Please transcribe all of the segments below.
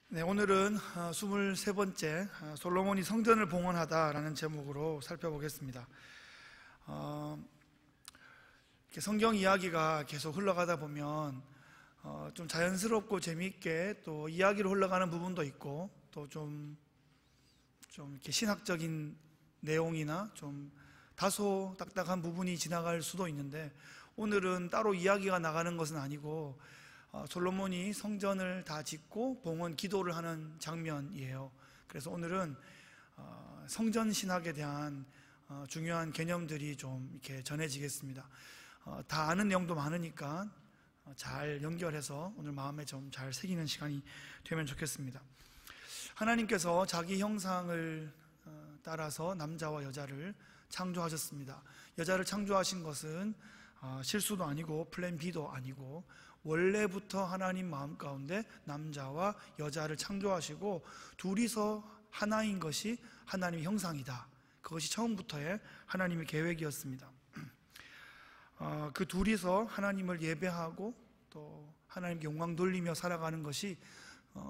네, 오늘은 23번째 솔로몬이 성전을 봉헌하다라는 제목으로 살펴보겠습니다. 이렇게 성경 이야기가 계속 흘러가다 보면 좀 자연스럽고 재미있게 또 이야기로 흘러가는 부분도 있고 또 좀 이렇게 신학적인 내용이나 좀 다소 딱딱한 부분이 지나갈 수도 있는데, 오늘은 따로 이야기가 나가는 것은 아니고 솔로몬이 성전을 다 짓고 봉헌 기도를 하는 장면이에요. 그래서 오늘은 성전 신학에 대한 중요한 개념들이 좀 이렇게 전해지겠습니다. 다 아는 내용도 많으니까 잘 연결해서 오늘 마음에 좀 잘 새기는 시간이 되면 좋겠습니다. 하나님께서 자기 형상을 따라서 남자와 여자를 창조하셨습니다. 여자를 창조하신 것은 실수도 아니고 플랜 B도 아니고 원래부터 하나님 마음 가운데 남자와 여자를 창조하시고 둘이서 하나인 것이 하나님의 형상이다. 그것이 처음부터의 하나님의 계획이었습니다. 그 둘이서 하나님을 예배하고 또 하나님께 영광 돌리며 살아가는 것이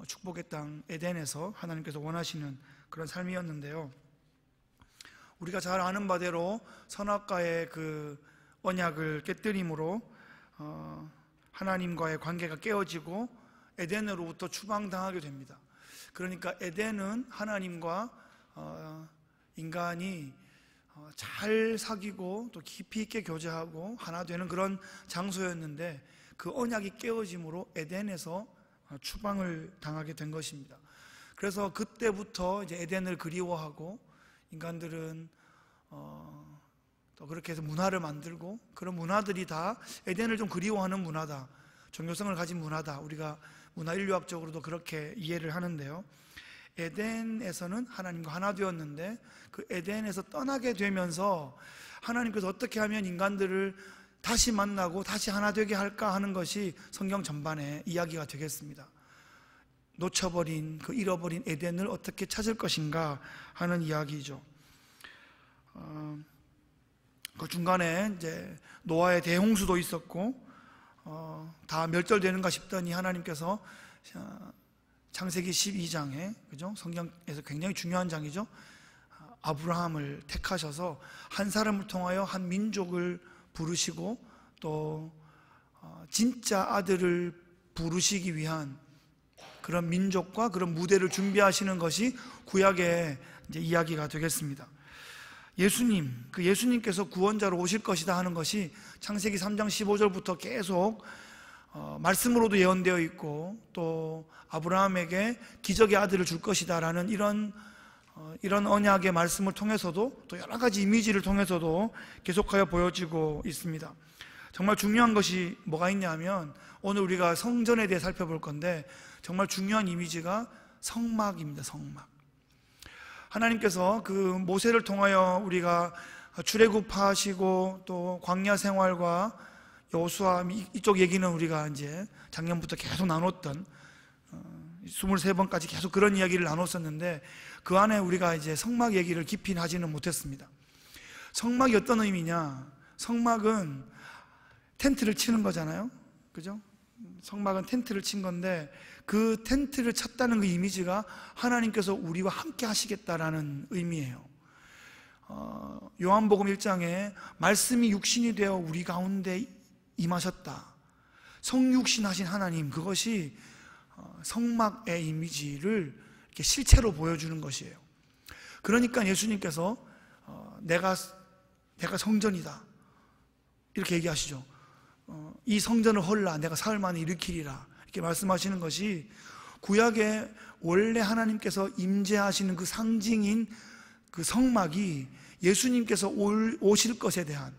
축복의 땅 에덴에서 하나님께서 원하시는 그런 삶이었는데요. 우리가 잘 아는 바대로 선악과의 그 언약을 깨뜨림으로 하나님과의 관계가 깨어지고 에덴으로부터 추방당하게 됩니다. 그러니까 에덴은 하나님과 인간이 잘 사귀고 또 깊이 있게 교제하고 하나 되는 그런 장소였는데, 그 언약이 깨어짐으로 에덴에서 추방을 당하게 된 것입니다. 그래서 그때부터 이제 에덴을 그리워하고 인간들은 또 그렇게 해서 문화를 만들고, 그런 문화들이 다 에덴을 좀 그리워하는 문화다, 종교성을 가진 문화다, 우리가 문화인류학적으로도 그렇게 이해를 하는데요. 에덴에서는 하나님과 하나 되었는데 그 에덴에서 떠나게 되면서 하나님께서 어떻게 하면 인간들을 다시 만나고 다시 하나 되게 할까 하는 것이 성경 전반의 이야기가 되겠습니다. 놓쳐버린 그 잃어버린 에덴을 어떻게 찾을 것인가 하는 이야기죠. 그 중간에 이제 노아의 대홍수도 있었고 다 멸절되는가 싶더니 하나님께서 창세기 12장에, 그죠? 성경에서 굉장히 중요한 장이죠. 아브라함을 택하셔서 한 사람을 통하여 한 민족을 부르시고 또 진짜 아들을 부르시기 위한 그런 민족과 그런 무대를 준비하시는 것이 구약의 이제 이야기가 되겠습니다. 예수님께서 구원자로 오실 것이다 하는 것이 창세기 3장 15절부터 계속 말씀으로도 예언되어 있고, 또 아브라함에게 기적의 아들을 줄 것이다 라는 이런 언약의 말씀을 통해서도, 또 여러 가지 이미지를 통해서도 계속하여 보여지고 있습니다. 정말 중요한 것이 뭐가 있냐면, 오늘 우리가 성전에 대해 살펴볼 건데 정말 중요한 이미지가 성막입니다. 성막. 하나님께서 그 모세를 통하여 우리가 출애굽하시고 또 광야 생활과 여호수아 이쪽 얘기는 우리가 이제 작년부터 계속 나눴던 23번까지 계속 그런 이야기를 나눴었는데, 그 안에 우리가 이제 성막 얘기를 깊이 하지는 못했습니다. 성막이 어떤 의미냐? 성막은 텐트를 치는 거잖아요, 그죠? 성막은 텐트를 친 건데, 그 텐트를 쳤다는 그 이미지가 하나님께서 우리와 함께 하시겠다라는 의미예요. 요한복음 1장에 말씀이 육신이 되어 우리 가운데 임하셨다, 성육신 하신 하나님, 그것이 성막의 이미지를 이렇게 실체로 보여주는 것이에요. 그러니까 예수님께서 내가 성전이다 이렇게 얘기하시죠. 이 성전을 헐라 내가 사흘 만에 일으키리라 이렇게 말씀하시는 것이, 구약에 원래 하나님께서 임재하시는 그 상징인 그 성막이 예수님께서 오실 것에 대한,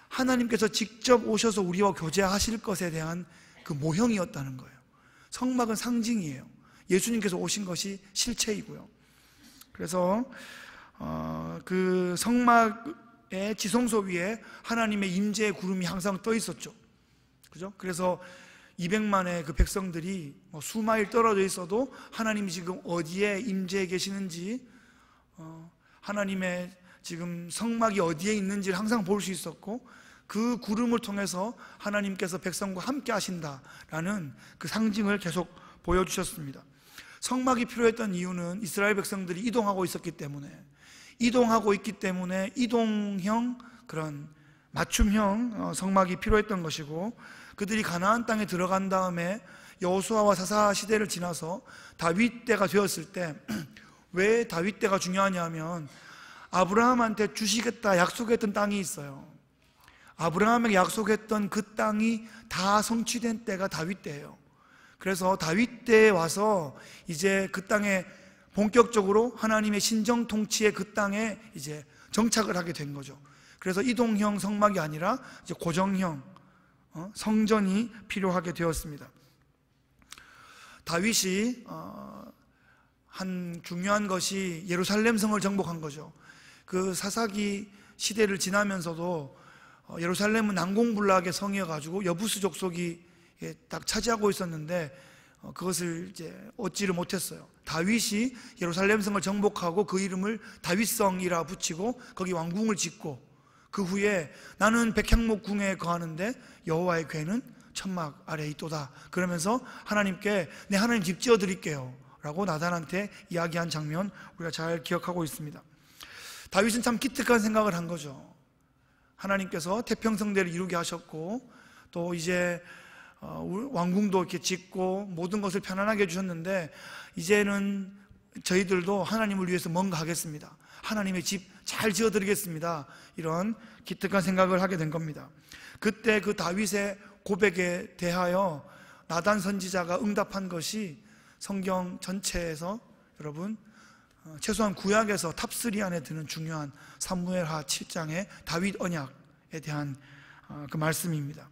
하나님께서 직접 오셔서 우리와 교제하실 것에 대한 그 모형이었다는 거예요. 성막은 상징이에요. 예수님께서 오신 것이 실체이고요. 그래서 그 성막의 지성소 위에 하나님의 임재의 구름이 항상 떠 있었죠, 그죠? 그래서 200만의 그 백성들이 수마일 떨어져 있어도 하나님이 지금 어디에 임재해 계시는지, 하나님의 지금 성막이 어디에 있는지를 항상 볼 수 있었고, 그 구름을 통해서 하나님께서 백성과 함께 하신다라는 그 상징을 계속 보여주셨습니다. 성막이 필요했던 이유는 이스라엘 백성들이 이동하고 있었기 때문에, 이동하고 있기 때문에 이동형, 그런 맞춤형 성막이 필요했던 것이고, 그들이 가나안 땅에 들어간 다음에 여호수아와 사사 시대를 지나서 다윗 때가 되었을 때, 왜 다윗 때가 중요하냐면 아브라함한테 주시겠다 약속했던 땅이 있어요. 아브라함에게 약속했던 그 땅이 다 성취된 때가 다윗 때예요. 그래서 다윗 때에 와서 이제 그 땅에 본격적으로 하나님의 신정 통치의 그 땅에 이제 정착을 하게 된 거죠. 그래서 이동형 성막이 아니라 이제 고정형 성전이 필요하게 되었습니다. 다윗이 한 중요한 것이 예루살렘 성을 정복한 거죠. 그 사사기 시대를 지나면서도 예루살렘은 난공불락의 성이어가지고 여부스 족속이 딱 차지하고 있었는데 그것을 이제 얻지를 못했어요. 다윗이 예루살렘 성을 정복하고 그 이름을 다윗성이라 붙이고 거기 왕궁을 짓고, 그 후에 나는 백향목 궁에 거하는데 여호와의 궤는 천막 아래에 있도다 그러면서 하나님께 내 하나님 집 지어 드릴게요 라고 나단한테 이야기한 장면 우리가 잘 기억하고 있습니다. 다윗은 참 기특한 생각을 한 거죠. 하나님께서 태평성대를 이루게 하셨고, 또 이제 왕궁도 이렇게 짓고 모든 것을 편안하게 해주셨는데, 이제는 저희들도 하나님을 위해서 뭔가 하겠습니다, 하나님의 집 잘 지어드리겠습니다, 이런 기특한 생각을 하게 된 겁니다. 그때 그 다윗의 고백에 대하여 나단 선지자가 응답한 것이 성경 전체에서 여러분 최소한 구약에서 탑3 안에 드는 중요한 사무엘하 7장의 다윗 언약에 대한 그 말씀입니다.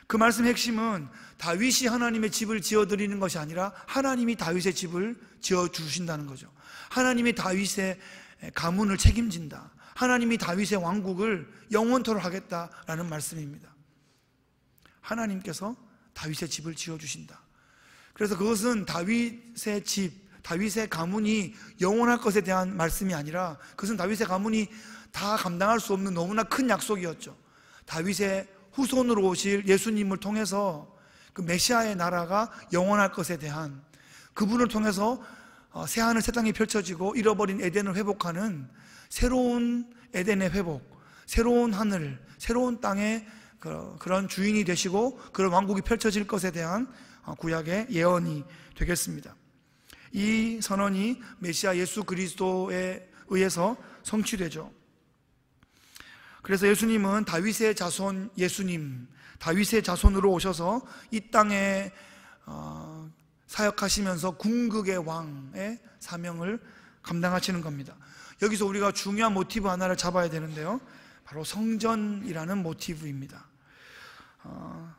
그 말씀의 핵심은 다윗이 하나님의 집을 지어드리는 것이 아니라 하나님이 다윗의 집을 지어주신다는 거죠. 하나님이 다윗의 가문을 책임진다, 하나님이 다윗의 왕국을 영원토록 하겠다라는 말씀입니다. 하나님께서 다윗의 집을 지어주신다. 그래서 그것은 다윗의 집, 다윗의 가문이 영원할 것에 대한 말씀이 아니라, 그것은 다윗의 가문이 다 감당할 수 없는 너무나 큰 약속이었죠. 다윗의 후손으로 오실 예수님을 통해서 그 메시아의 나라가 영원할 것에 대한, 그분을 통해서 새하늘 새 땅이 펼쳐지고 잃어버린 에덴을 회복하는 새로운 에덴의 회복, 새로운 하늘, 새로운 땅의 그런 주인이 되시고 그런 왕국이 펼쳐질 것에 대한 구약의 예언이 되겠습니다. 이 선언이 메시아 예수 그리스도에 의해서 성취되죠. 그래서 예수님은 다윗의 자손 예수님, 다윗의 자손으로 오셔서 이 땅에 사역하시면서 궁극의 왕의 사명을 감당하시는 겁니다. 여기서 우리가 중요한 모티브 하나를 잡아야 되는데요, 바로 성전이라는 모티브입니다.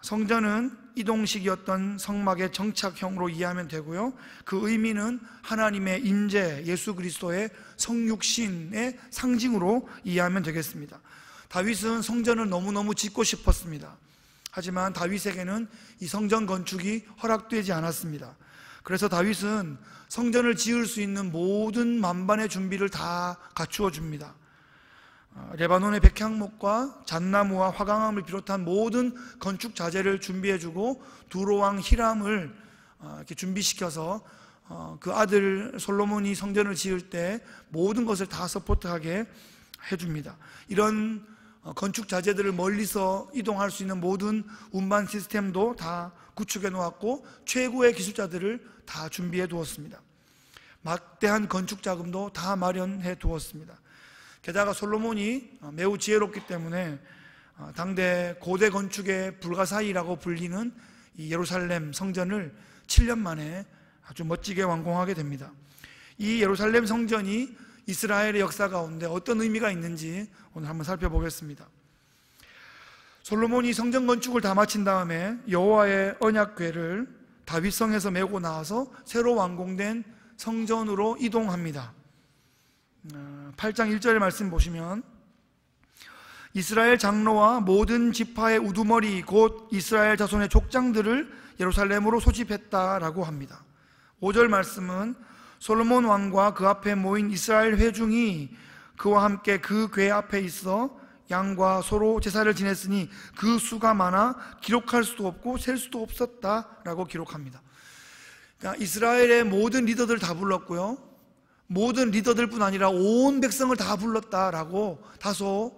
성전은 이동식이었던 성막의 정착형으로 이해하면 되고요, 그 의미는 하나님의 임재, 예수 그리스도의 성육신의 상징으로 이해하면 되겠습니다. 다윗은 성전을 너무너무 짓고 싶었습니다. 하지만 다윗에게는 이 성전 건축이 허락되지 않았습니다. 그래서 다윗은 성전을 지을 수 있는 모든 만반의 준비를 다 갖추어 줍니다. 레바논의 백향목과 잣나무와 화강암을 비롯한 모든 건축 자재를 준비해주고 두로왕 히람을 이렇게 준비시켜서 그 아들 솔로몬이 성전을 지을 때 모든 것을 다 서포트하게 해줍니다. 이런 건축 자재들을 멀리서 이동할 수 있는 모든 운반 시스템도 다 구축해 놓았고 최고의 기술자들을 다 준비해 두었습니다. 막대한 건축 자금도 다 마련해 두었습니다. 게다가 솔로몬이 매우 지혜롭기 때문에 당대 고대 건축의 불가사의라고 불리는 이 예루살렘 성전을 7년 만에 아주 멋지게 완공하게 됩니다. 이 예루살렘 성전이 이스라엘의 역사 가운데 어떤 의미가 있는지 오늘 한번 살펴보겠습니다. 솔로몬이 성전 건축을 다 마친 다음에 여호와의 언약궤를 다윗성에서 메고 나와서 새로 완공된 성전으로 이동합니다. 8장 1절의 말씀 보시면 이스라엘 장로와 모든 지파의 우두머리 곧 이스라엘 자손의 족장들을 예루살렘으로 소집했다라고 합니다. 5절 말씀은 솔로몬 왕과 그 앞에 모인 이스라엘 회중이 그와 함께 그 궤 앞에 있어 양과 소로 제사를 지냈으니 그 수가 많아 기록할 수도 없고 셀 수도 없었다라고 기록합니다. 그러니까 이스라엘의 모든 리더들 다 불렀고요, 모든 리더들뿐 아니라 온 백성을 다 불렀다라고 다소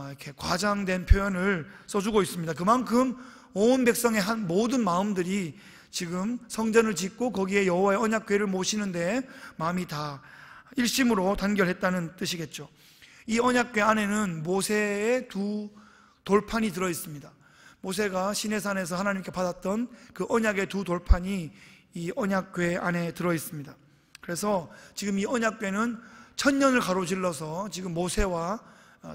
이렇게 과장된 표현을 써주고 있습니다. 그만큼 온 백성의 한 모든 마음들이 지금 성전을 짓고 거기에 여호와의 언약궤를 모시는데 마음이 다 일심으로 단결했다는 뜻이겠죠. 이 언약궤 안에는 모세의 두 돌판이 들어 있습니다. 모세가 시내산에서 하나님께 받았던 그 언약의 두 돌판이 이 언약궤 안에 들어 있습니다. 그래서 지금 이 언약궤는 1000년을 가로질러서 지금 모세와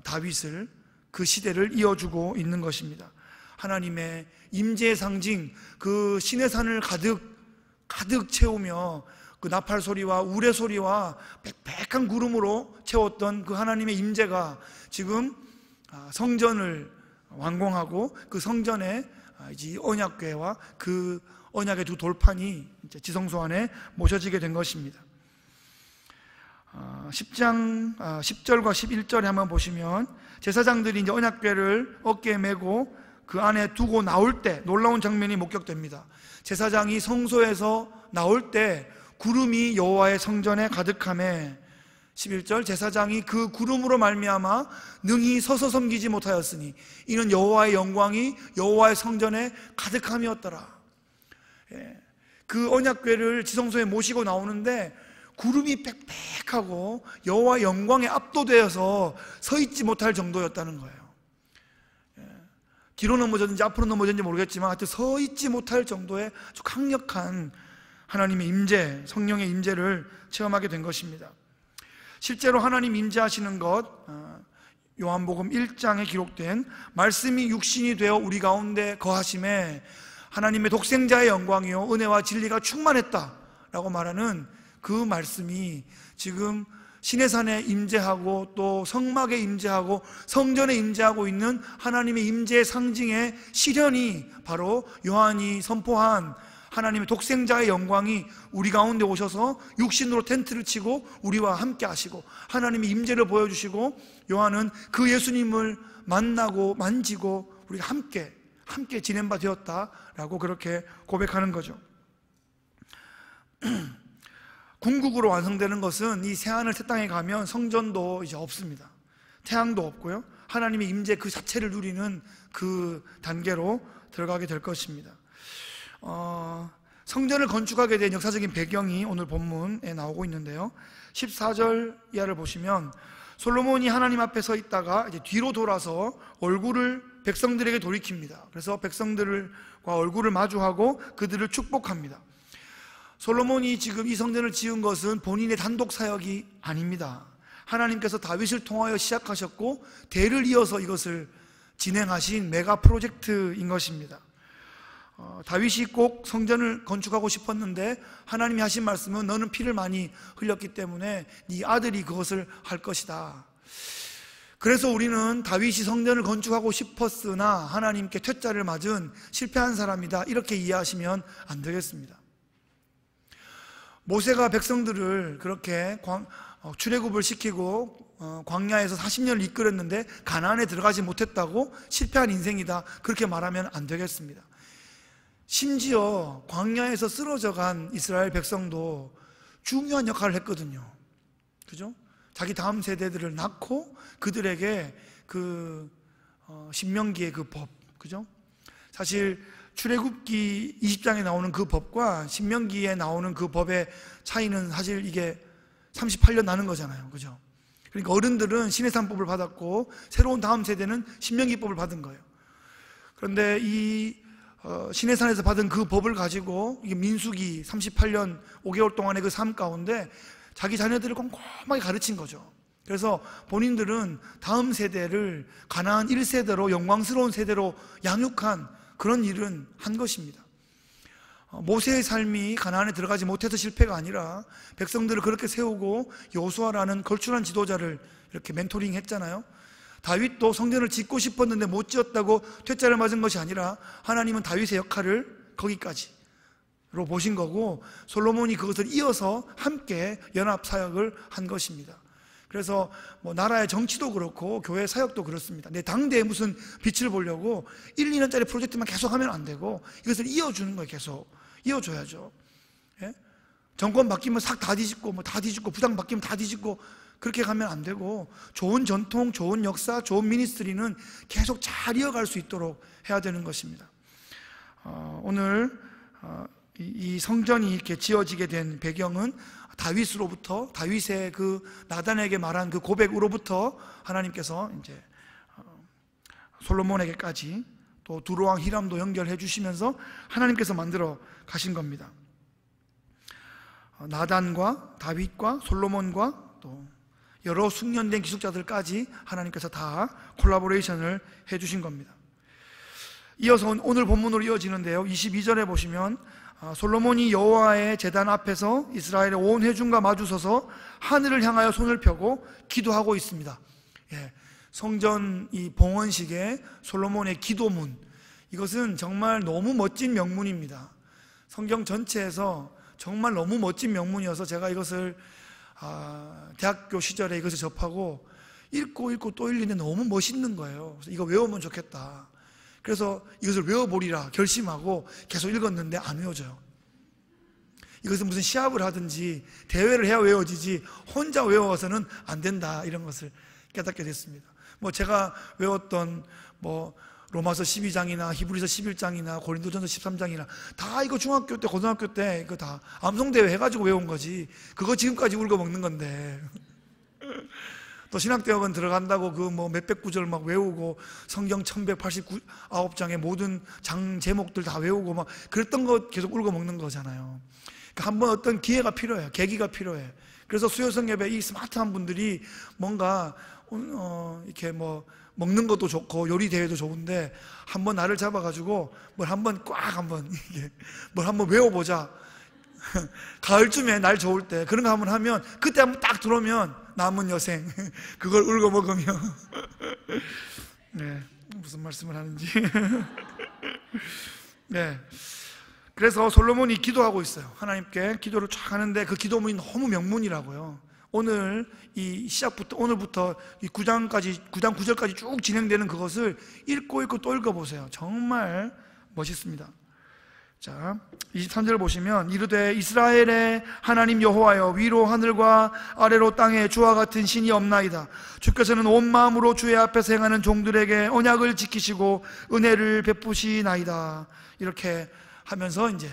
다윗을, 그 시대를 이어주고 있는 것입니다. 하나님의 임재의 상징, 그 시내산을 가득 채우며 그 나팔 소리와 우레 소리와 빽빽한 구름으로 채웠던 그 하나님의 임재가 지금 성전을 완공하고 그 성전에 이제 언약궤와 그 언약의 두 돌판이 이제 지성소 안에 모셔지게 된 것입니다. 10장 10절과 11절에 한번 보시면 제사장들이 이제 언약궤를 어깨에 메고 그 안에 두고 나올 때 놀라운 장면이 목격됩니다. 제사장이 성소에서 나올 때 구름이 여호와의 성전에 가득하매, 11절, 제사장이 그 구름으로 말미암아 능히 서서 섬기지 못하였으니 이는 여호와의 영광이 여호와의 성전에 가득함이었더라. 그 언약궤를 지성소에 모시고 나오는데 구름이 빽빽하고 여호와의 영광에 압도되어서 서 있지 못할 정도였다는 거예요. 뒤로 넘어졌는지 앞으로 넘어졌는지 모르겠지만 하여튼 서 있지 못할 정도의 아주 강력한 하나님의 임재, 성령의 임재를 체험하게 된 것입니다. 실제로 하나님 임재하시는 것, 요한복음 1장에 기록된 말씀이 육신이 되어 우리 가운데 거하심에 하나님의 독생자의 영광이요 은혜와 진리가 충만했다라고 말하는 그 말씀이 지금 시내산에 임재하고 또 성막에 임재하고 성전에 임재하고 있는 하나님의 임재의 상징의 실현이 바로 요한이 선포한 하나님의 독생자의 영광이 우리 가운데 오셔서 육신으로 텐트를 치고 우리와 함께 하시고 하나님의 임재를 보여주시고 요한은 그 예수님을 만나고 만지고 우리가 함께 지낸 바 되었다라고 그렇게 고백하는 거죠. 궁극으로 완성되는 것은 이 새하늘 새 땅에 가면 성전도 이제 없습니다. 태양도 없고요, 하나님의 임재 그 자체를 누리는 그 단계로 들어가게 될 것입니다. 성전을 건축하게 된 역사적인 배경이 오늘 본문에 나오고 있는데요, 14절 이하를 보시면 솔로몬이 하나님 앞에 서 있다가 이제 뒤로 돌아서 얼굴을 백성들에게 돌이킵니다. 그래서 백성들과 얼굴을 마주하고 그들을 축복합니다. 솔로몬이 지금 이 성전을 지은 것은 본인의 단독 사역이 아닙니다. 하나님께서 다윗을 통하여 시작하셨고 대를 이어서 이것을 진행하신 메가 프로젝트인 것입니다. 다윗이 꼭 성전을 건축하고 싶었는데 하나님이 하신 말씀은 너는 피를 많이 흘렸기 때문에 네 아들이 그것을 할 것이다. 그래서 우리는 다윗이 성전을 건축하고 싶었으나 하나님께 퇴짜를 맞은 실패한 사람이다, 이렇게 이해하시면 안 되겠습니다. 모세가 백성들을 그렇게 출애굽을 시키고 광야에서 40년을 이끌었는데 가나안에 들어가지 못했다고 실패한 인생이다, 그렇게 말하면 안 되겠습니다. 심지어 광야에서 쓰러져 간 이스라엘 백성도 중요한 역할을 했거든요. 그죠? 자기 다음 세대들을 낳고 그들에게 그 신명기의 그 법, 그죠? 사실 출애굽기 20장에 나오는 그 법과 신명기에 나오는 그 법의 차이는 사실 이게 38년 나는 거잖아요. 그죠? 그러니까 어른들은 시내산법을 받았고 새로운 다음 세대는 신명기법을 받은 거예요. 그런데 이 시내산에서 받은 그 법을 가지고 이게 민수기 38년 5개월 동안의 그 삶 가운데 자기 자녀들을 꼼꼼하게 가르친 거죠. 그래서 본인들은 다음 세대를 가나안 1세대로 영광스러운 세대로 양육한 그런 일은 한 것입니다. 모세의 삶이 가나안에 들어가지 못해서 실패가 아니라 백성들을 그렇게 세우고 여호수아라는 걸출한 지도자를 이렇게 멘토링 했잖아요. 다윗도 성전을 짓고 싶었는데 못 지었다고 퇴짜를 맞은 것이 아니라 하나님은 다윗의 역할을 거기까지로 보신 거고 솔로몬이 그것을 이어서 함께 연합 사역을 한 것입니다. 그래서 뭐 나라의 정치도 그렇고 교회 사역도 그렇습니다. 내 당대에 무슨 빛을 보려고 1, 2년짜리 프로젝트만 계속 하면 안 되고 이것을 이어주는 거예요. 계속 이어줘야죠. 예? 정권 바뀌면 싹 다 뒤집고 다 뒤집고 부당 바뀌면 다 뒤집고 그렇게 가면 안 되고, 좋은 전통, 좋은 역사, 좋은 미니스트리는 계속 잘 이어갈 수 있도록 해야 되는 것입니다. 오늘 이 성전이 이렇게 지어지게 된 배경은 다윗으로부터, 다윗의 그 나단에게 말한 그 고백으로부터 하나님께서 이제 솔로몬에게까지 또 두로왕 히람도 연결해 주시면서 하나님께서 만들어 가신 겁니다. 나단과 다윗과 솔로몬과 또 여러 숙련된 기술자들까지 하나님께서 다 콜라보레이션을 해 주신 겁니다. 이어서 오늘 본문으로 이어지는데요, 22절에 보시면 솔로몬이 여호와의 제단 앞에서 이스라엘의 온 회중과 마주서서 하늘을 향하여 손을 펴고 기도하고 있습니다. 예, 성전 이 봉헌식의 솔로몬의 기도문, 이것은 정말 너무 멋진 명문입니다. 성경 전체에서 정말 너무 멋진 명문이어서 제가 이것을 대학교 시절에 이것을 접하고 읽고 또 읽는데 너무 멋있는 거예요. 그래서 이거 외우면 좋겠다. 그래서 이것을 외워보리라 결심하고 계속 읽었는데 안 외워져요. 이것은 무슨 시합을 하든지 대회를 해야 외워지지 혼자 외워서는 안 된다, 이런 것을 깨닫게 됐습니다. 제가 외웠던 로마서 12장이나 히브리서 11장이나 고린도전서 13장이나 다 이거 중학교 때 고등학교 때 이거 다 암송대회 해가지고 외운 거지, 그거 지금까지 울고 먹는 건데 또 신학대학원 들어간다고 그 몇백 구절 막 외우고 성경 1189장의 모든 장 제목들 다 외우고 막 그랬던 거 계속 울고 먹는 거잖아요. 그러니까 한번 어떤 기회가 필요해요. 계기가 필요해. 그래서 수요성 예배 이 스마트한 분들이 뭔가 이렇게 먹는 것도 좋고 요리 대회도 좋은데 한번 나를 잡아가지고 뭘 한번 외워보자. 가을쯤에 날 좋을 때 그런 거 한번 하면, 그때 한번 딱 들어오면 남은 여생 그걸 울고 먹으며 네, 무슨 말씀을 하는지 네, 그래서 솔로몬이 기도하고 있어요. 하나님께 기도를 쫙 하는데 그 기도문이 너무 명문이라고요. 오늘 이 시작부터, 오늘부터 이 9장 9절까지 쭉 진행되는 그것을 읽고 또 읽어보세요. 정말 멋있습니다. 자, 23절 보시면 이르되 이스라엘의 하나님 여호와여, 위로 하늘과 아래로 땅에 주와 같은 신이 없나이다. 주께서는 온 마음으로 주의 앞에서 행하는 종들에게 언약을 지키시고 은혜를 베푸시나이다. 이렇게 하면서 이제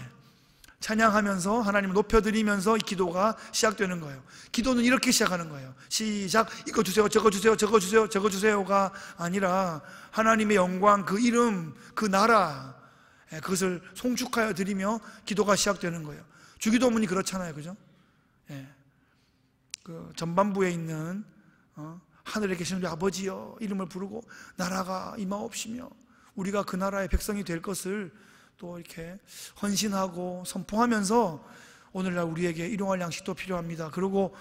찬양하면서 하나님을 높여드리면서 이 기도가 시작되는 거예요. 기도는 이렇게 시작하는 거예요. 시작, 이거 주세요, 저거 주세요, 저거 주세요, 저거 주세요가 아니라 하나님의 영광, 그 이름, 그 나라, 그것을 송축하여 드리며 기도가 시작되는 거예요. 주기도문이 그렇잖아요, 그죠? 예. 그 전반부에 있는 하늘에 계시는 우리 아버지여 이름을 부르고 나라가 임하옵시며 우리가 그 나라의 백성이 될 것을 또 이렇게 헌신하고 선포하면서 오늘날 우리에게 일용할 양식도 필요합니다. 그리고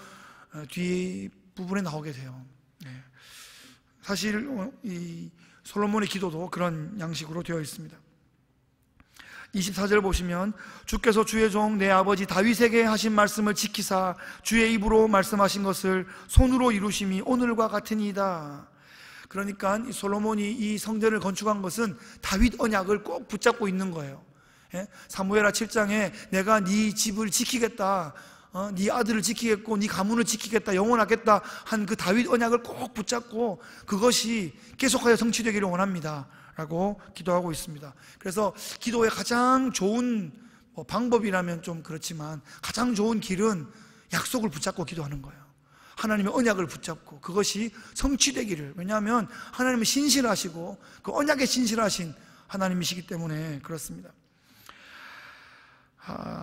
뒤 부분에 나오게 돼요. 네. 사실 이 솔로몬의 기도도 그런 양식으로 되어 있습니다. 24절 보시면 주께서 주의 종 내 아버지 다윗에게 하신 말씀을 지키사 주의 입으로 말씀하신 것을 손으로 이루심이 오늘과 같으니이다. 그러니까 이 솔로몬이 이 성전을 건축한 것은 다윗 언약을 꼭 붙잡고 있는 거예요. 사무엘하 7장에 내가 네 집을 지키겠다, 네 아들을 지키겠고 네 가문을 지키겠다, 영원하겠다 한 그 다윗 언약을 꼭 붙잡고 그것이 계속하여 성취되기를 원합니다 라고 기도하고 있습니다. 그래서 기도의 가장 좋은 방법이라면 좀 그렇지만 가장 좋은 길은 약속을 붙잡고 기도하는 거예요. 하나님의 언약을 붙잡고 그것이 성취되기를. 왜냐하면 하나님은 신실하시고 그 언약에 신실하신 하나님이시기 때문에 그렇습니다.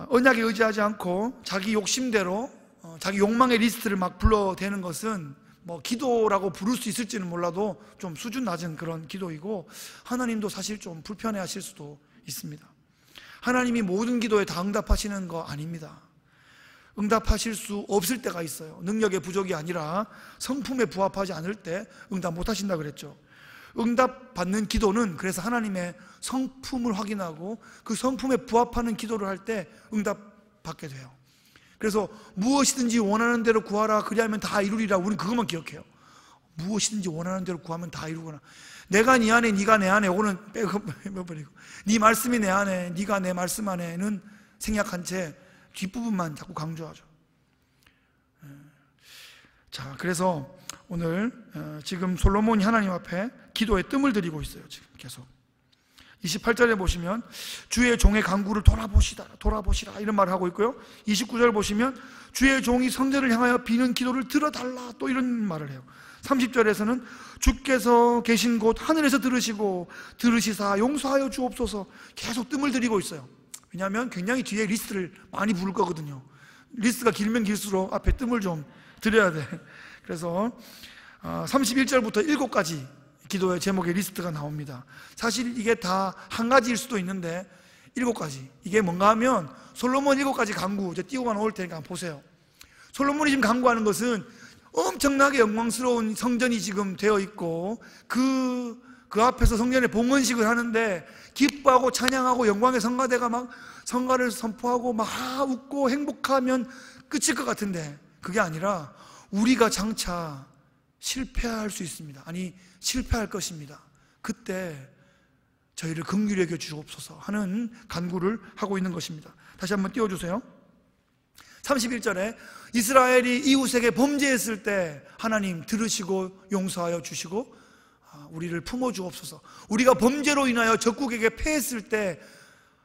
언약에 의지하지 않고 자기 욕심대로 자기 욕망의 리스트를 막 불러대는 것은 기도라고 부를 수 있을지는 몰라도 좀 수준 낮은 그런 기도이고 하나님도 사실 좀 불편해 하실 수도 있습니다. 하나님이 모든 기도에 다 응답하시는 거 아닙니다. 응답하실 수 없을 때가 있어요. 능력의 부족이 아니라 성품에 부합하지 않을 때 응답 못 하신다 그랬죠. 응답받는 기도는 그래서 하나님의 성품을 확인하고 그 성품에 부합하는 기도를 할 때 응답받게 돼요. 그래서 무엇이든지 원하는 대로 구하라 그리하면 다 이루리라. 우리는 그것만 기억해요. 무엇이든지 원하는 대로 구하면 다 이루거나, 내가 네 안에 네가 내 안에, 오는 빼버리고 네 말씀이 내 안에 네가 내 말씀 안에는 생략한 채 뒷부분만 자꾸 강조하죠. 자, 그래서 오늘 지금 솔로몬이 하나님 앞에 기도에 뜸을 들이고 있어요. 지금 계속 28절에 보시면 주의 종의 간구를 돌아보시라 이런 말을 하고 있고요. 29절 보시면 주의 종이 성전을 향하여 비는 기도를 들어달라 또 이런 말을 해요. 30절에서는 주께서 계신 곳 하늘에서 들으시사 용서하여 주옵소서 계속 뜸을 들이고 있어요. 왜냐하면 굉장히 뒤에 리스트를 많이 부를 거거든요. 리스트가 길면 길수록 앞에 뜸을 좀 들여야 돼. 그래서 31절부터 7가지 기도의 제목의 리스트가 나옵니다. 사실 이게 다 한 가지일 수도 있는데 7가지. 이게 뭔가 하면 솔로몬 7가지 간구 이제 띄워가 놓을 테니까 한번 보세요. 솔로몬이 지금 간구하는 것은 엄청나게 영광스러운 성전이 지금 되어 있고 그 앞에서 성전에 봉헌식을 하는데 기뻐하고 찬양하고 영광의 성가대가 막 성가를 선포하고 막 웃고 행복하면 끝일 것 같은데 그게 아니라 우리가 장차 실패할 수 있습니다. 아니 실패할 것입니다. 그때 저희를 긍휼히 여겨 주옵소서 하는 간구를 하고 있는 것입니다. 다시 한번 띄워주세요. 31절에 이스라엘이 이웃에게 범죄했을 때 하나님 들으시고 용서하여 주시고 우리를 품어 주옵소서. 우리가 범죄로 인하여 적국에게 패했을 때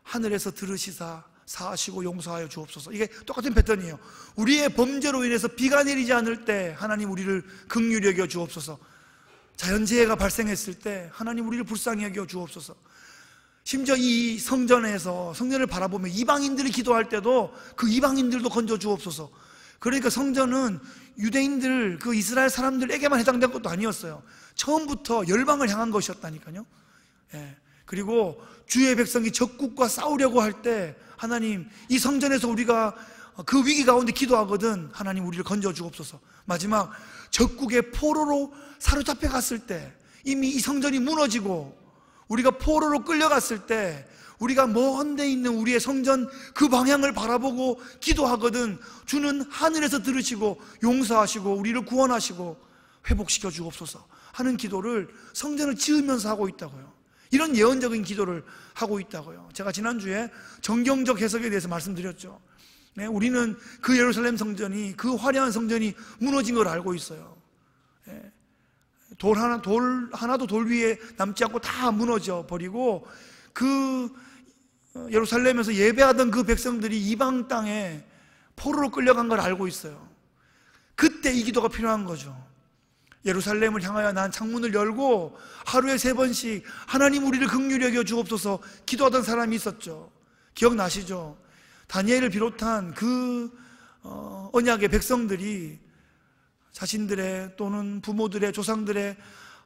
하늘에서 들으시사 사하시고 용서하여 주옵소서. 이게 똑같은 패턴이에요. 우리의 범죄로 인해서 비가 내리지 않을 때 하나님 우리를 긍휼히 여겨 주옵소서. 자연재해가 발생했을 때 하나님 우리를 불쌍히 여겨 주옵소서. 심지어 이 성전을 바라보며 이방인들이 기도할 때도 그 이방인들도 건져 주옵소서. 그러니까 성전은 유대인들 그 이스라엘 사람들에게만 해당된 것도 아니었어요. 처음부터 열방을 향한 것이었다니까요. 그리고 주의 백성이 적국과 싸우려고 할 때 하나님 이 성전에서 우리가 그 위기 가운데 기도하거든 하나님 우리를 건져 주옵소서. 마지막 적국의 포로로 사로잡혀 갔을 때 이미 이 성전이 무너지고 우리가 포로로 끌려갔을 때 우리가 먼 데 있는 우리의 성전 그 방향을 바라보고 기도하거든 주는 하늘에서 들으시고 용서하시고 우리를 구원하시고 회복시켜 주옵소서 하는 기도를 성전을 지으면서 하고 있다고요. 이런 예언적인 기도를 하고 있다고요. 제가 지난주에 정경적 해석에 대해서 말씀드렸죠. 우리는 그 예루살렘 성전이 그 화려한 성전이 무너진 걸 알고 있어요. 돌 하나도 돌 위에 남지 않고 다 무너져 버리고 그 예루살렘에서 예배하던 그 백성들이 이방 땅에 포로로 끌려간 걸 알고 있어요. 그때 이 기도가 필요한 거죠. 예루살렘을 향하여 난 창문을 열고 하루에 3번씩 하나님 우리를 긍휼히 여겨 주옵소서 기도하던 사람이 있었죠. 기억나시죠? 다니엘을 비롯한 그 언약의 백성들이 자신들의 또는 부모들의 조상들의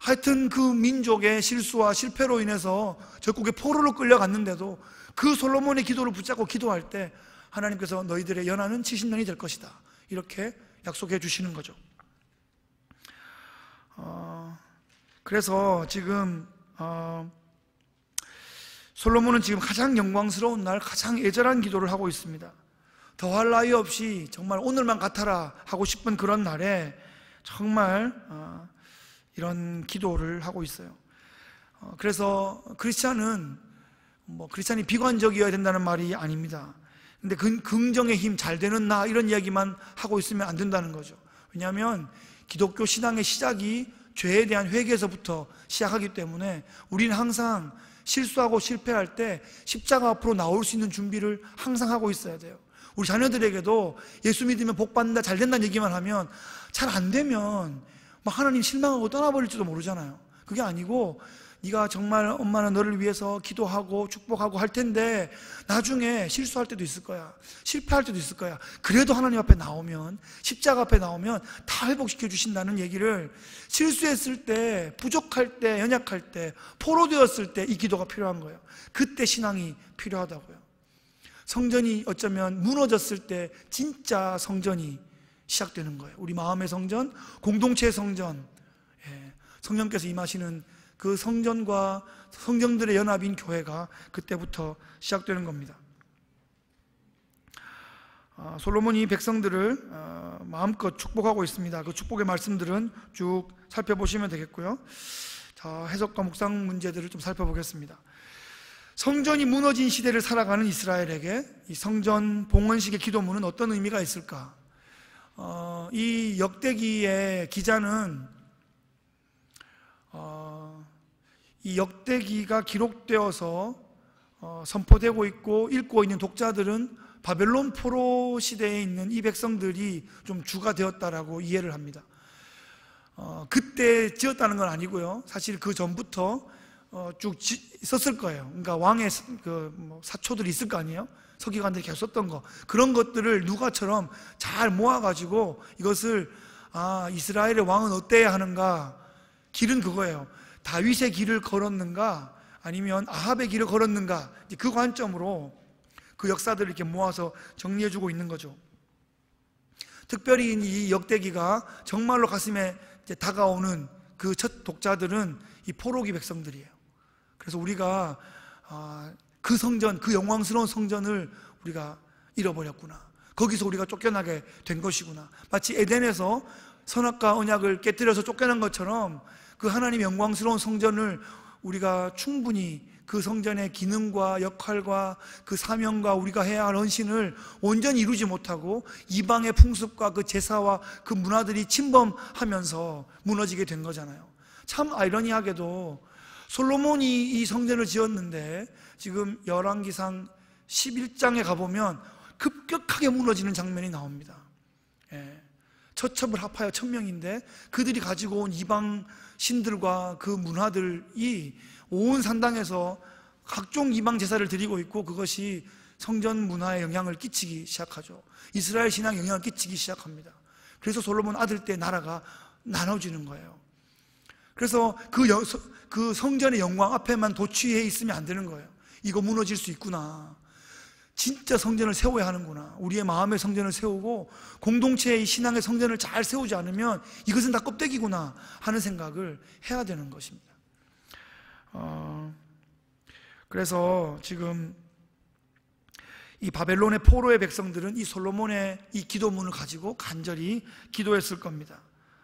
하여튼 그 민족의 실수와 실패로 인해서 적국의 포로로 끌려갔는데도 그 솔로몬의 기도를 붙잡고 기도할 때 하나님께서 너희들의 연한은 70년이 될 것이다 이렇게 약속해 주시는 거죠. 그래서 지금 솔로몬은 지금 가장 영광스러운 날 가장 애절한 기도를 하고 있습니다. 더할 나위 없이 정말 오늘만 같아라 하고 싶은 그런 날에 정말 이런 기도를 하고 있어요. 그래서 크리스찬은 크리스찬이 비관적이어야 된다는 말이 아닙니다. 근데 긍정의 힘 잘 되는 나 이런 이야기만 하고 있으면 안 된다는 거죠. 왜냐하면 기독교 신앙의 시작이 죄에 대한 회개에서부터 시작하기 때문에 우리는 항상 실수하고 실패할 때 십자가 앞으로 나올 수 있는 준비를 항상 하고 있어야 돼요. 우리 자녀들에게도 예수 믿으면 복 받는다 잘 된다는 얘기만 하면 잘 안 되면 막 하나님 실망하고 떠나버릴지도 모르잖아요. 그게 아니고 네가 정말 엄마는 너를 위해서 기도하고 축복하고 할 텐데 나중에 실수할 때도 있을 거야. 실패할 때도 있을 거야. 그래도 하나님 앞에 나오면 십자가 앞에 나오면 다 회복시켜 주신다는 얘기를 실수했을 때 부족할 때 연약할 때 포로되었을 때 이 기도가 필요한 거예요. 그때 신앙이 필요하다고요. 성전이 어쩌면 무너졌을 때 진짜 성전이 시작되는 거예요. 우리 마음의 성전, 공동체의 성전, 성령께서 임하시는 그 성전과 성전들의 연합인 교회가 그때부터 시작되는 겁니다. 솔로몬이 백성들을 마음껏 축복하고 있습니다. 그 축복의 말씀들은 쭉 살펴보시면 되겠고요. 자, 해석과 묵상 문제들을 좀 살펴보겠습니다. 성전이 무너진 시대를 살아가는 이스라엘에게 이 성전 봉헌식의 기도문은 어떤 의미가 있을까? 이 역대기의 기자는 이 역대기가 기록되어서 선포되고 있고 읽고 있는 독자들은 바벨론 포로 시대에 있는 이 백성들이 좀 주가 되었다라고 이해를 합니다. 그때 지었다는 건 아니고요. 사실 그 전부터 쭉 있었을 거예요. 그러니까 왕의 사초들이 있을 거 아니에요. 서기관들이 계속 썼던 거, 그런 것들을 누가처럼 잘 모아가지고 이것을 이스라엘의 왕은 어때야 하는가, 길은 그거예요. 다윗의 길을 걸었는가 아니면 아합의 길을 걸었는가, 그 관점으로 그 역사들을 이렇게 모아서 정리해주고 있는 거죠. 특별히 이 역대기가 정말로 가슴에 다가오는 그 첫 독자들은 이 포로기 백성들이에요. 그래서 우리가 그 성전, 그 영광스러운 성전을 우리가 잃어버렸구나, 거기서 우리가 쫓겨나게 된 것이구나, 마치 에덴에서 선악과 언약을 깨뜨려서 쫓겨난 것처럼 그 하나님의 영광스러운 성전을 우리가 충분히 그 성전의 기능과 역할과 그 사명과 우리가 해야 할 헌신을 온전히 이루지 못하고 이방의 풍습과 그 제사와 그 문화들이 침범하면서 무너지게 된 거잖아요. 참 아이러니하게도 솔로몬이 이 성전을 지었는데 지금 열왕기상 11장에 가보면 급격하게 무너지는 장면이 나옵니다. 처첩을 합하여 1000명인데 그들이 가지고 온 이방 신들과 그 문화들이 온 산당에서 각종 이방 제사를 드리고 있고, 그것이 성전 문화에 영향을 끼치기 시작하죠. 이스라엘 신앙에 영향을 끼치기 시작합니다. 그래서 솔로몬 아들 때 나라가 나눠지는 거예요. 그래서 그 성전의 영광 앞에만 도취해 있으면 안 되는 거예요. 이거 무너질 수 있구나, 진짜 성전을 세워야 하는구나, 우리의 마음의 성전을 세우고 공동체의 신앙의 성전을 잘 세우지 않으면 이것은 다 껍데기구나 하는 생각을 해야 되는 것입니다. 그래서 지금 이 바벨론의 포로의 백성들은 이 솔로몬의 이 기도문을 가지고 간절히 기도했을 겁니다.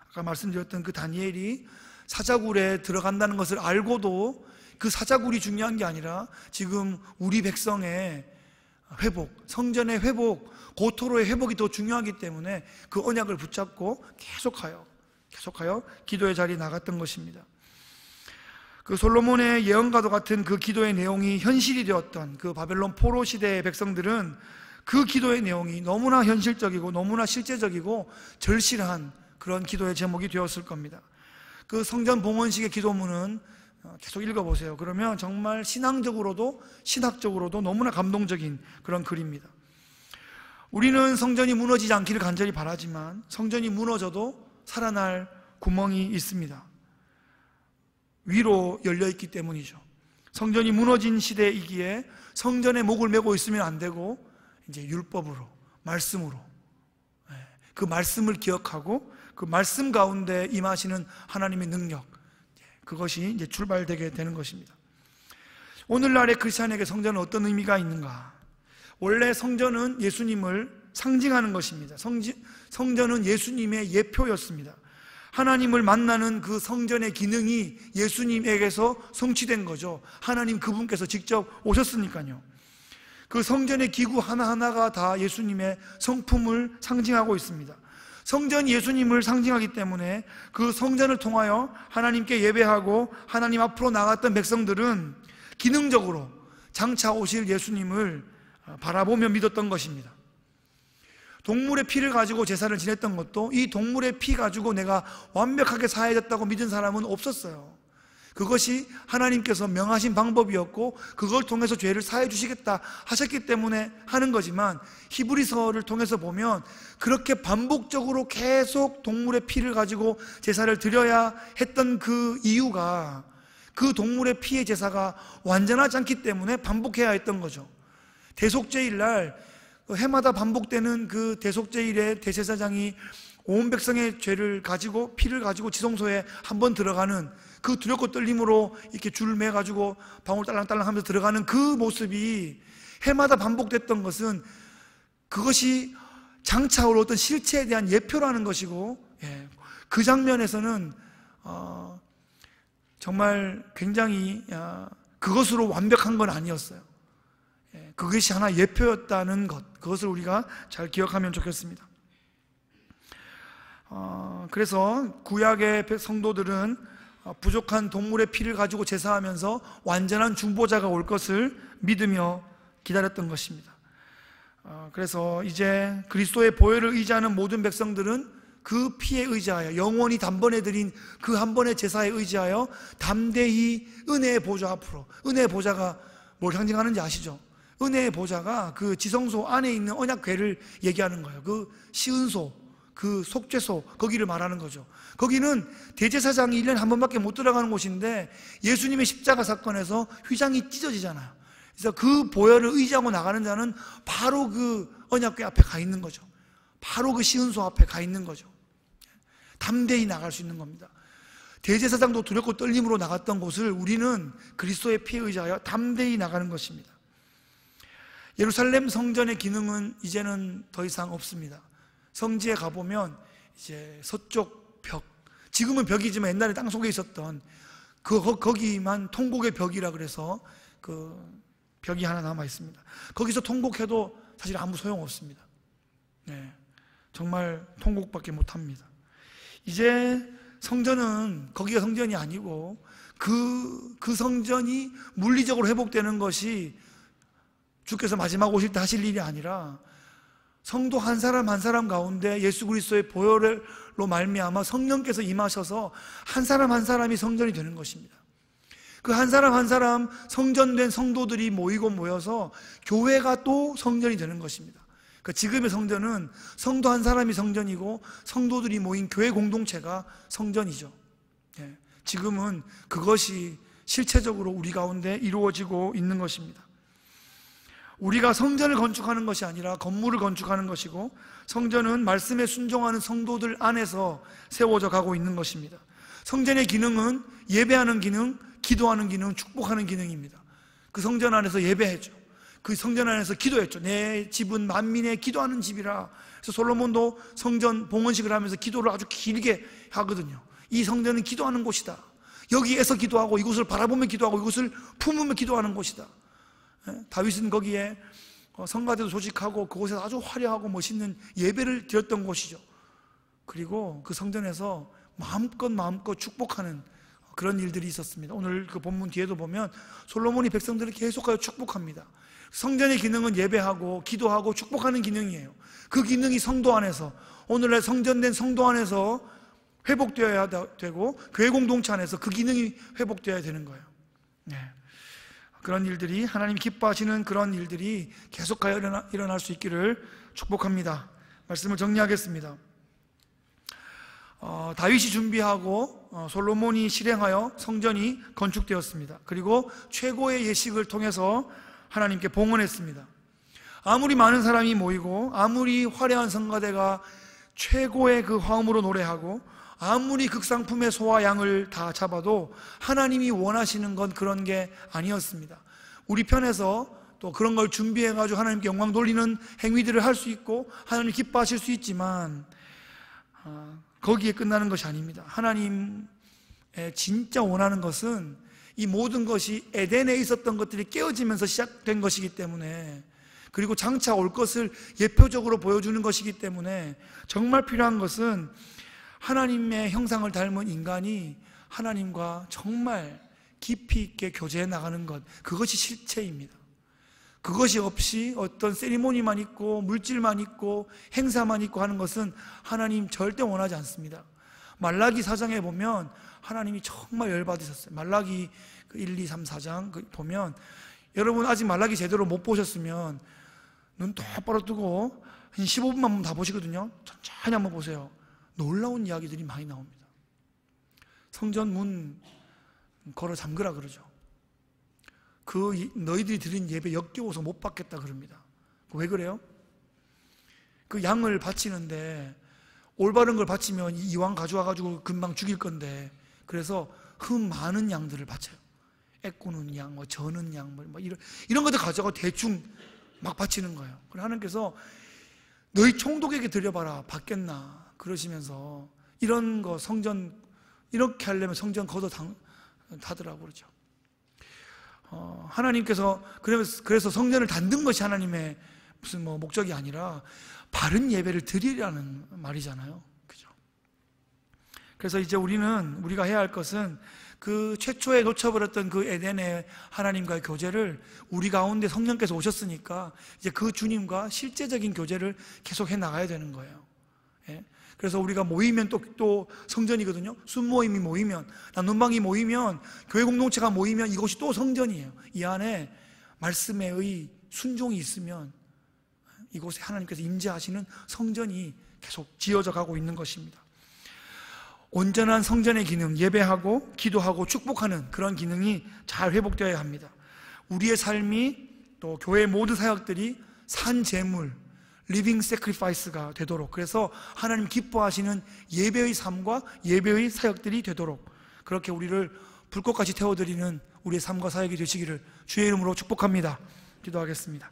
아까 말씀드렸던 그 다니엘이 사자굴에 들어간다는 것을 알고도 그 사자굴이 중요한 게 아니라 지금 우리 백성의 회복, 성전의 회복, 고토로의 회복이 더 중요하기 때문에 그 언약을 붙잡고 계속하여 기도의 자리에 나갔던 것입니다. 그 솔로몬의 예언과도 같은 그 기도의 내용이 현실이 되었던 그 바벨론 포로 시대의 백성들은 그 기도의 내용이 너무나 현실적이고 너무나 실제적이고 절실한 그런 기도의 제목이 되었을 겁니다. 그 성전 봉헌식의 기도문은 계속 읽어보세요. 그러면 정말 신앙적으로도 신학적으로도 너무나 감동적인 그런 글입니다. 우리는 성전이 무너지지 않기를 간절히 바라지만 성전이 무너져도 살아날 구멍이 있습니다. 위로 열려있기 때문이죠. 성전이 무너진 시대이기에 성전에 목을 메고 있으면 안 되고 이제 율법으로, 말씀으로, 그 말씀을 기억하고 그 말씀 가운데 임하시는 하나님의 능력, 그것이 이제 출발되게 되는 것입니다. 오늘날의 크리스찬에게 성전은 어떤 의미가 있는가? 원래 성전은 예수님을 상징하는 것입니다. 성전은 예수님의 예표였습니다. 하나님을 만나는 그 성전의 기능이 예수님에게서 성취된 거죠. 하나님 그분께서 직접 오셨으니까요. 그 성전의 기구 하나하나가 다 예수님의 성품을 상징하고 있습니다. 성전이 예수님을 상징하기 때문에 그 성전을 통하여 하나님께 예배하고 하나님 앞으로 나갔던 백성들은 기능적으로 장차 오실 예수님을 바라보며 믿었던 것입니다. 동물의 피를 가지고 제사를 지냈던 것도 이 동물의 피 가지고 내가 완벽하게 사해졌다고 믿은 사람은 없었어요. 그것이 하나님께서 명하신 방법이었고 그걸 통해서 죄를 사해 주시겠다 하셨기 때문에 하는 거지만, 히브리서를 통해서 보면 그렇게 반복적으로 계속 동물의 피를 가지고 제사를 드려야 했던 그 이유가 그 동물의 피의 제사가 완전하지 않기 때문에 반복해야 했던 거죠. 대속죄일날 해마다 반복되는 그 대속죄일에 대제사장이 온 백성의 죄를 가지고 피를 가지고 지성소에 한번 들어가는 그 두렵고 떨림으로 이렇게 줄을 매가지고 방울 딸랑딸랑 하면서 들어가는 그 모습이 해마다 반복됐던 것은 그것이 장차 올 어떤 실체에 대한 예표라는 것이고, 그 장면에서는 정말 굉장히 그것으로 완벽한 건 아니었어요. 그것이 하나 예표였다는 것, 그것을 우리가 잘 기억하면 좋겠습니다. 그래서 구약의 성도들은 부족한 동물의 피를 가지고 제사하면서 완전한 중보자가 올 것을 믿으며 기다렸던 것입니다. 그래서 이제 그리스도의 보혈을 의지하는 모든 백성들은 그 피에 의지하여 영원히 단번에 드린 그 한 번의 제사에 의지하여 담대히 은혜의 보좌 앞으로, 은혜의 보좌가 뭘 상징하는지 아시죠? 은혜의 보좌가 그 지성소 안에 있는 언약궤를 얘기하는 거예요. 그 시은소, 그 속죄소, 거기를 말하는 거죠. 거기는 대제사장이 1년에 한 번밖에 못 들어가는 곳인데 예수님의 십자가 사건에서 휘장이 찢어지잖아요. 그래서 그 보혈을 의지하고 나가는 자는 바로 그 언약궤 앞에 가 있는 거죠. 바로 그 시은소 앞에 가 있는 거죠. 담대히 나갈 수 있는 겁니다. 대제사장도 두렵고 떨림으로 나갔던 곳을 우리는 그리스도의 피에 의지하여 담대히 나가는 것입니다. 예루살렘 성전의 기능은 이제는 더 이상 없습니다. 성지에 가보면 이제 서쪽 벽, 지금은 벽이지만 옛날에 땅속에 있었던 거기만 통곡의 벽이라 그래서 그 벽이 하나 남아 있습니다. 거기서 통곡해도 사실 아무 소용없습니다. 정말 통곡밖에 못합니다. 이제 성전은 거기가 성전이 아니고 그 성전이 물리적으로 회복되는 것이 주께서 마지막 오실 때 하실 일이 아니라 성도 한 사람 한 사람 가운데 예수 그리스도의 보혈로 말미암아 성령께서 임하셔서 한 사람 한 사람이 성전이 되는 것입니다. 그 한 사람 한 사람 성전된 성도들이 모여서 교회가 또 성전이 되는 것입니다. 그러니까 지금의 성전은 성도 한 사람이 성전이고 성도들이 모인 교회 공동체가 성전이죠. 지금은 그것이 실체적으로 우리 가운데 이루어지고 있는 것입니다. 우리가 성전을 건축하는 것이 아니라 건물을 건축하는 것이고, 성전은 말씀에 순종하는 성도들 안에서 세워져 가고 있는 것입니다. 성전의 기능은 예배하는 기능, 기도하는 기능, 축복하는 기능입니다. 그 성전 안에서 예배했죠. 그 성전 안에서 기도했죠. 내 집은 만민의 기도하는 집이라. 그래서 솔로몬도 성전 봉헌식을 하면서 기도를 아주 길게 하거든요. 이 성전은 기도하는 곳이다. 여기에서 기도하고 이곳을 바라보며 기도하고 이곳을 품으며 기도하는 곳이다. 다윗은 거기에 성가대도 조직하고 그곳에서 아주 화려하고 멋있는 예배를 드렸던 곳이죠. 그리고 그 성전에서 마음껏 축복하는 그런 일들이 있었습니다. 오늘 그 본문 뒤에도 보면 솔로몬이 백성들을 계속하여 축복합니다. 성전의 기능은 예배하고 기도하고 축복하는 기능이에요. 그 기능이 성도 안에서, 오늘날 성전된 성도 안에서 회복되어야 되고 교회 공동체 안에서 그 기능이 회복되어야 되는 거예요. 그런 일들이, 하나님 기뻐하시는 그런 일들이 계속하여 일어날 수 있기를 축복합니다. 말씀을 정리하겠습니다. 다윗이 준비하고 솔로몬이 실행하여 성전이 건축되었습니다. 그리고 최고의 예식을 통해서 하나님께 봉헌했습니다. 아무리 많은 사람이 모이고 아무리 화려한 성가대가 최고의 그 화음으로 노래하고 아무리 극상품의 소와 양을 다 잡아도 하나님이 원하시는 건 그런 게 아니었습니다. 우리 편에서 또 그런 걸 준비해가지고 하나님께 영광 돌리는 행위들을 할 수 있고 하나님 기뻐하실 수 있지만 거기에 끝나는 것이 아닙니다. 하나님의 진짜 원하는 것은 이 모든 것이 에덴에 있었던 것들이 깨어지면서 시작된 것이기 때문에, 그리고 장차 올 것을 예표적으로 보여주는 것이기 때문에 정말 필요한 것은 하나님의 형상을 닮은 인간이 하나님과 정말 깊이 있게 교제해 나가는 것, 그것이 실체입니다. 그것이 없이 어떤 세리머니만 있고 물질만 있고 행사만 있고 하는 것은 하나님 절대 원하지 않습니다. 말라기 4장에 보면 하나님이 정말 열받으셨어요. 말라기 1, 2, 3, 4장 보면, 여러분 아직 말라기 제대로 못 보셨으면 눈 똑바로 뜨고 한 15분만 다 보시거든요. 천천히 한번 보세요. 놀라운 이야기들이 많이 나옵니다. 성전 문 걸어 잠그라 그러죠. 너희들이 드린 예배 역겨워서 못 받겠다 그럽니다. 왜 그래요? 그 양을 바치는데 올바른 걸 바치면 이왕 가져와가지고 금방 죽일 건데, 그래서 많은 양들을 바쳐요. 애꾸는 양, 저는 양, 이런 것들 가져가 대충 막 바치는 거예요. 그래서 하나님께서 너희 총독에게 드려봐라, 받겠나 그러시면서, 이런 거 성전 이렇게 하려면 성전 걷어 타더라고 그러죠. 하나님께서 그래서 성전을 닫는 것이 하나님의 무슨 목적이 아니라 바른 예배를 드리라는 말이잖아요. 그죠? 그래서 이제 우리가 해야 할 것은 그 최초에 놓쳐버렸던 그 에덴의 하나님과의 교제를 우리 가운데 성령께서 오셨으니까 이제 그 주님과 실제적인 교제를 계속해 나가야 되는 거예요. 예? 그래서 우리가 모이면 또 성전이거든요. 순모임이 모이면, 나눔방이 모이면, 교회 공동체가 모이면 이것이 또 성전이에요. 이 안에 말씀의 순종이 있으면 이곳에 하나님께서 임재하시는 성전이 계속 지어져 가고 있는 것입니다. 온전한 성전의 기능, 예배하고 기도하고 축복하는 그런 기능이 잘 회복되어야 합니다. 우리의 삶이 또 교회의 모든 사역들이 산 제물, 리빙 세크리파이스가 되도록, 그래서 하나님 기뻐하시는 예배의 삶과 예배의 사역들이 되도록 그렇게 우리를 불꽃같이 태워드리는 우리의 삶과 사역이 되시기를 주의 이름으로 축복합니다. 기도하겠습니다.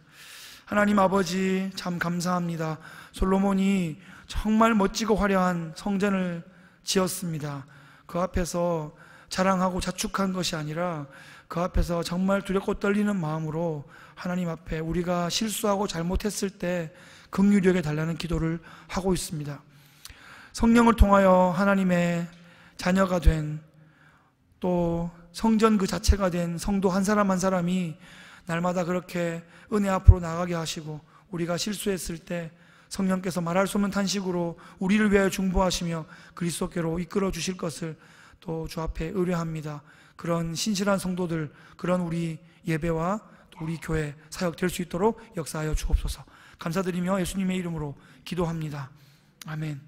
하나님 아버지, 참 감사합니다. 솔로몬이 정말 멋지고 화려한 성전을 지었습니다. 그 앞에서 자랑하고 자축한 것이 아니라 그 앞에서 정말 두렵고 떨리는 마음으로 하나님 앞에 우리가 실수하고 잘못했을 때 긍휼히 여겨 달라는 기도를 하고 있습니다. 성령을 통하여 하나님의 자녀가 된, 또 성전 그 자체가 된 성도 한 사람 한 사람이 날마다 그렇게 은혜 앞으로 나가게 하시고, 우리가 실수했을 때 성령께서 말할 수 없는 탄식으로 우리를 위하여 중보하시며 그리스도께로 이끌어 주실 것을 또 주 앞에 의뢰합니다. 그런 신실한 성도들, 그런 우리 예배와 또 우리 교회 사역 될 수 있도록 역사하여 주옵소서. 감사드리며 예수님의 이름으로 기도합니다. 아멘.